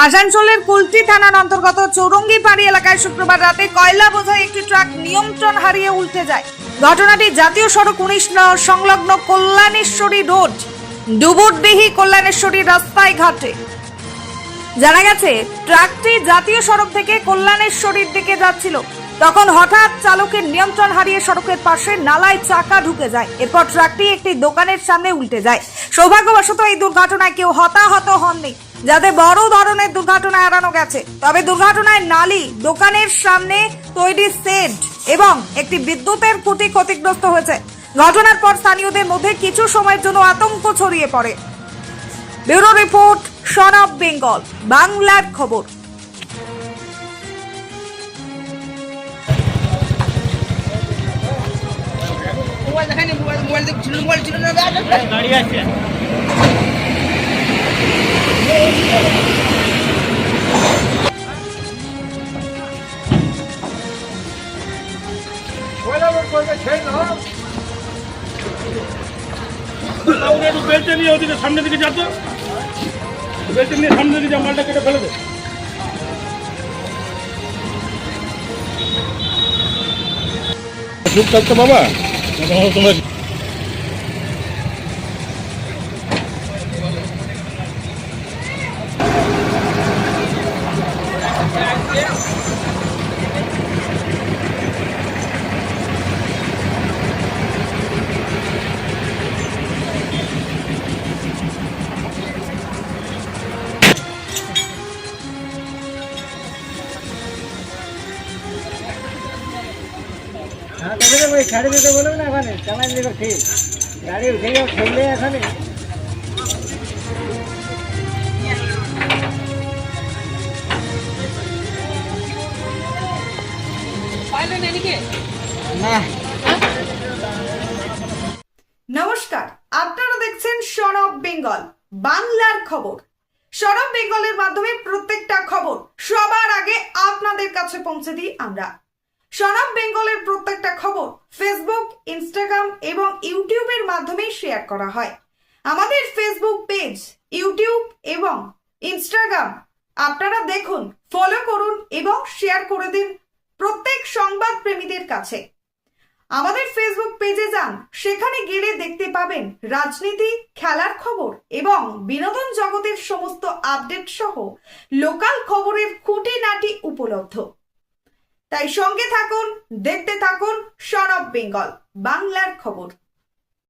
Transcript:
আসানসোলের কুলটি থানার অন্তর্গত চৌরঙ্গিপাড়ি এলাকায় শুক্রবার রাতে কয়লা বোঝাই একটি ট্রাক নিয়ন্ত্রণ হারিয়ে উল্টে যায়। ঘটনাটি জাতীয় সড়ক 19 সংলগ্ন কল্যাণেশ্বরী রোড ডুবুরডিহি কল্যাণেশ্বরী রাস্তায় ঘাটে। জানা গেছে ট্রাকটি জাতীয় সড়ক থেকে কল্যাণেশ্বরীর দিকে যাচ্ছিল, তখন হঠাৎ চালকের নিয়ন্ত্রণ হারিয়ে সড়কের পাশে নালায় চাকা ঢুকে যায়। এরপর ট্রাকটি একটি দোকানের সামনে উল্টে যায়। সৌভাগ্যবশত এই দুর্ঘটনায় কেউ হতাহত হননি, যাতে বড় ধরনের দুর্ঘটনা এড়ানো গেছে। তবে দুর্ঘটনায় নালী, দোকানের সামনে তৈরি শেড এবং একটি বিদ্যুতের খুঁটি ক্ষতিগ্রস্ত হয়েছে। ঘটনার পর স্থানীয়দের মধ্যে কিছু সময়ের জন্য আতঙ্ক ছড়িয়ে পড়ে। Bureau report, son of Bengal, বাংলার খবর। গাড়ি আছে। বেলচে নিয়ে ওদিকে সামনের দিকে যাতো, বেলচে নিয়ে সামনের দিকে মালটা কেটে ফেলে দে। চুপ থাকতো বাবা, তোমরা ছাড়ে দিতে বলুন না, এখানে চালাই দিলে ঠিক গাড়ি উঠে যাও ঠেলে এখানে। নমস্কার, আপনারা দেখছেন সন অফ বেঙ্গল, বাংলার খবর। সন অফ বেঙ্গলের মাধ্যমে প্রত্যেকটা খবর সবার আগে আপনাদের কাছে পৌঁছে দিই আমরা। সন অফ বেঙ্গলের প্রত্যেকটা খবর ফেসবুক, ইনস্টাগ্রাম এবং ইউটিউবের মাধ্যমে শেয়ার করা হয়। আমাদের ফেসবুক পেজ, ইউটিউব এবং ইনস্টাগ্রাম আপনারা দেখুন, ফলো করুন এবং শেয়ার করে দিন প্রত্যেক সংবাদ প্রেমীদের কাছে। আমাদের ফেসবুক পেজে যান, সেখানে গেলে দেখতে পাবেন রাজনীতি, খেলার খবর এবং বিনোদন জগতের সমস্ত আপডেট সহ লোকাল খবরের খুঁটিনাটি উপলব্ধ। তাই সঙ্গে থাকুন, দেখতে থাকুন সন অফ বেঙ্গল, বাংলার খবর।